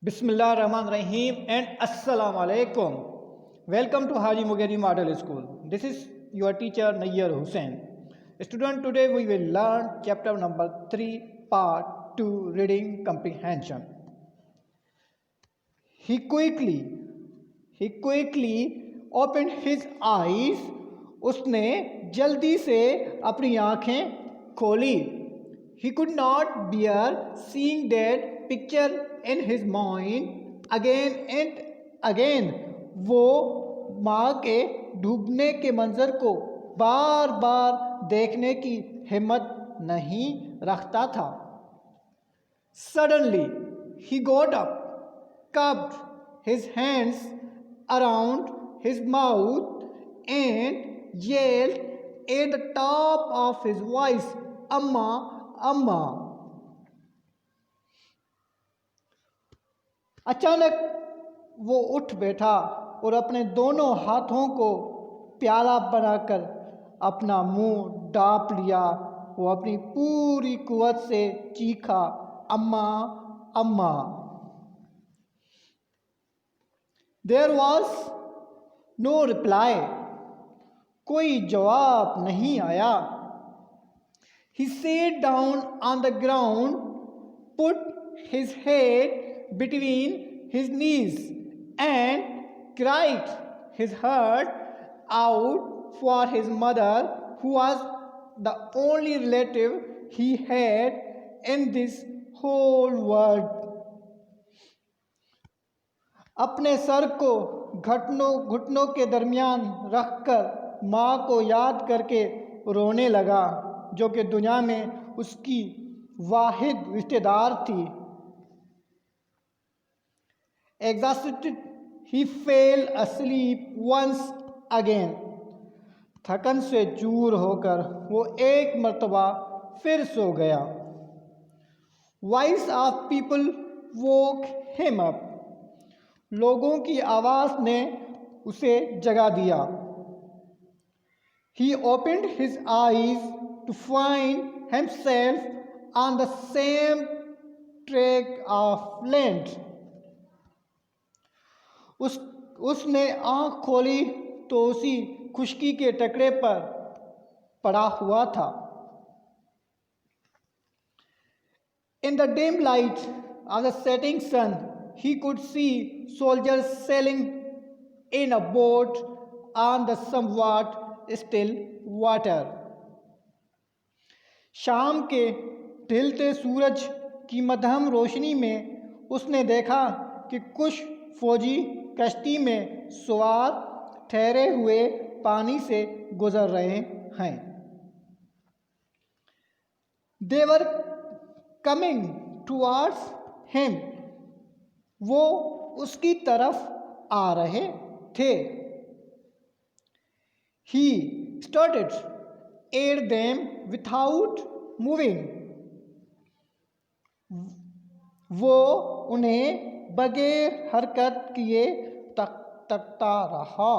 Bismillahirrahmanirrahim and Assalamu alaikum. Welcome to Haji Mugheri Model School. This is your teacher Nayyar Hussain. Student, today we will learn chapter number 3, part 2, reading comprehension. He quickly opened his eyes. उसने जल्दी से अपनी आँखें खोली. He could not bear seeing that picture in his mind again and again. वो माँ के डूबने के मंजर को बार बार देखने की हिम्मत नहीं रखता था. Suddenly he got up, cupped his hands around his mouth and yelled at the top of his voice, "Amma, Amma." अचानक वो उठ बैठा और अपने दोनों हाथों को प्याला बनाकर अपना मुंह ढांप लिया. वो अपनी पूरी कुव्वत से चीखा, "अम्मा, अम्मा." There was no reply. कोई जवाब नहीं आया. He sat down on the ground, put his head between his knees and cried his heart out for his mother, who was the only relative he had in this whole world. अपने sir को घुटनों के दरमियान रखकर माँ को याद करके रोने लगा, जो कि दुनिया में उसकी वाहिद रिश्तेदार थी. Exhausted, he fell asleep once again. थकन से चूर होकर वो एक मर्तबा फिर सो गया. Voice of people woke him up. लोगों की आवाज़ ने उसे जगा दिया. He opened his eyes to find himself on the same tract of land. उसने आँख खोली तो उसी खुशकी के टुकड़े पर पड़ा हुआ था. In the dim light of the setting sun, he could see soldiers sailing in a boat on the somewhat still water. शाम के ढलते सूरज की मध्यम रोशनी में उसने देखा कि कुछ फौजी कश्ती में सवार ठहरे हुए पानी से गुजर रहे हैं. They were coming towards him. वो उसकी तरफ आ रहे थे. He started at them without moving. वो उन्हें बगैर हरकत किए तकता रहा.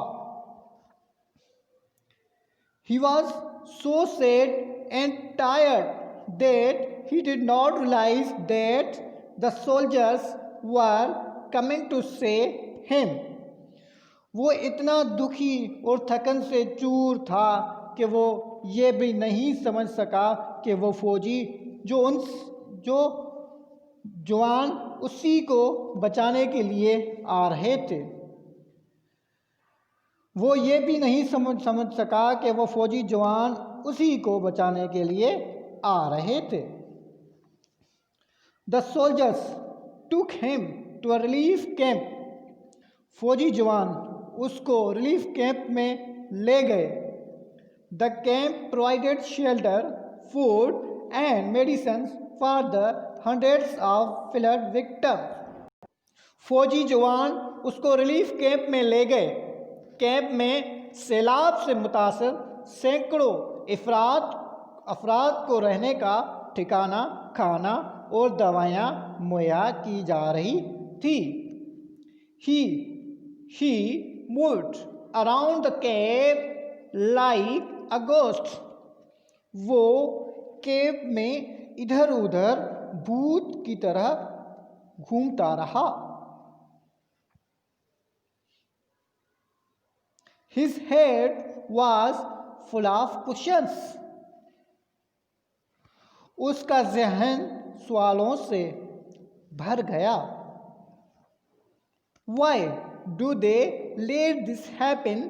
He was so sad and tired that he did not realize that the soldiers were coming to save him. वो इतना दुखी और थकन से चूर था कि वो ये भी नहीं समझ सका कि वो फौजी जो जवान उसी को बचाने के लिए आ रहे थे, वो ये भी नहीं समझ सका कि वो फौजी जवान उसी को बचाने के लिए आ रहे थे. The soldiers took him to a relief camp. फौजी जवान उसको रिलीफ कैंप में ले गए. The camp provided shelter, food and medicines for the hundreds of flood victims. फौजी जवान उसको रिलीफ कैंप में ले गए. कैंप में सैलाब से मुतासर सैकड़ों अफराद को रहने का ठिकाना, खाना और दवाइयाँ मुहैया की जा रही थी. He moved around the camp like a ghost. वो कैंप में इधर उधर भूत की तरह घूमता रहा. His head was full of questions. उसका जहन सवालों से भर गया. Why do they let this happen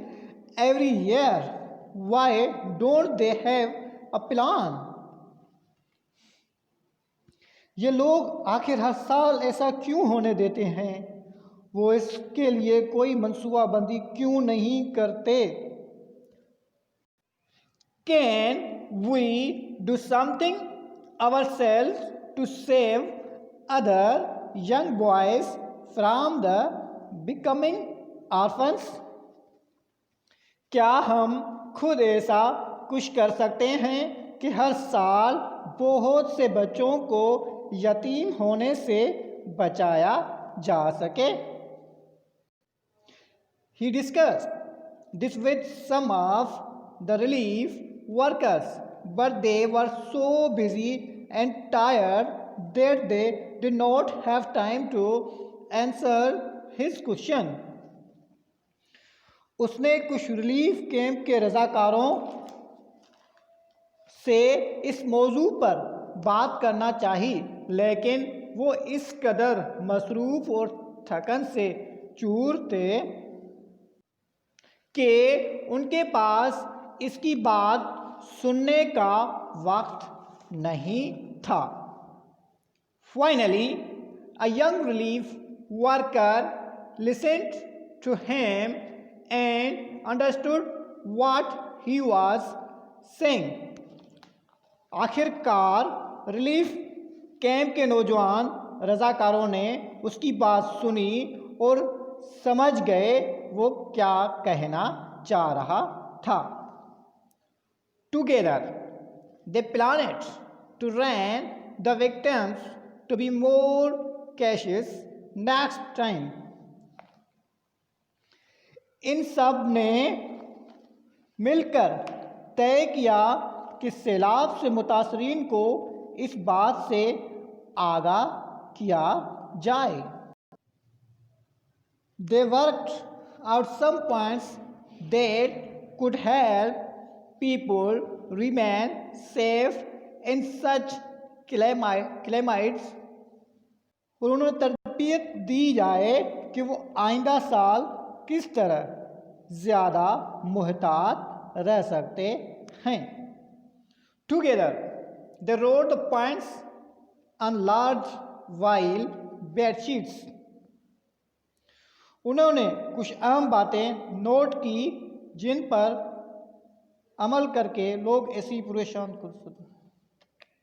every year? Why don't they have a plan? ये लोग आखिर हर साल ऐसा क्यों होने देते हैं? वो इसके लिए कोई मंसूबाबंदी क्यों नहीं करते? Can we do something ourselves to save other young boys from the becoming orphans? क्या हम खुद ऐसा कुछ कर सकते हैं कि हर साल बहुत से बच्चों को यतीम होने से बचाया जा सके? He discussed this with some of the relief workers, but they were so busy and tired that they did not have time to answer his question. उसने कुछ रिलीफ कैंप के रज़ाकारों से इस मौजू पर बात करना चाहिए, लेकिन वो इस कदर मसरूफ़ और थकन से चूर थे कि उनके पास इसकी बात सुनने का वक्त नहीं था. Finally, a young relief worker listened to him and understood what he was saying. आखिरकार रिलीफ कैंप के नौजवान रज़ाकारों ने उसकी बात सुनी और समझ गए वो क्या कहना चाह रहा था. Together, they planned to train the victims to be more cautious next time. इन सब ने मिलकर तय किया कि सैलाब से मुतासरीन को इस बात से आगाह किया जाए. They worked out some points that could help people remain safe in such climates. और उन्हें तरबियत दी जाए कि वो आइंदा साल किस तरह ज़्यादा मुहतात रह सकते हैं. Together, they wrote the points on large white bedsheets. उन्होंने कुछ अहम बातें नोट की जिन पर अमल करके लोग ऐसी परेशान कर सकते.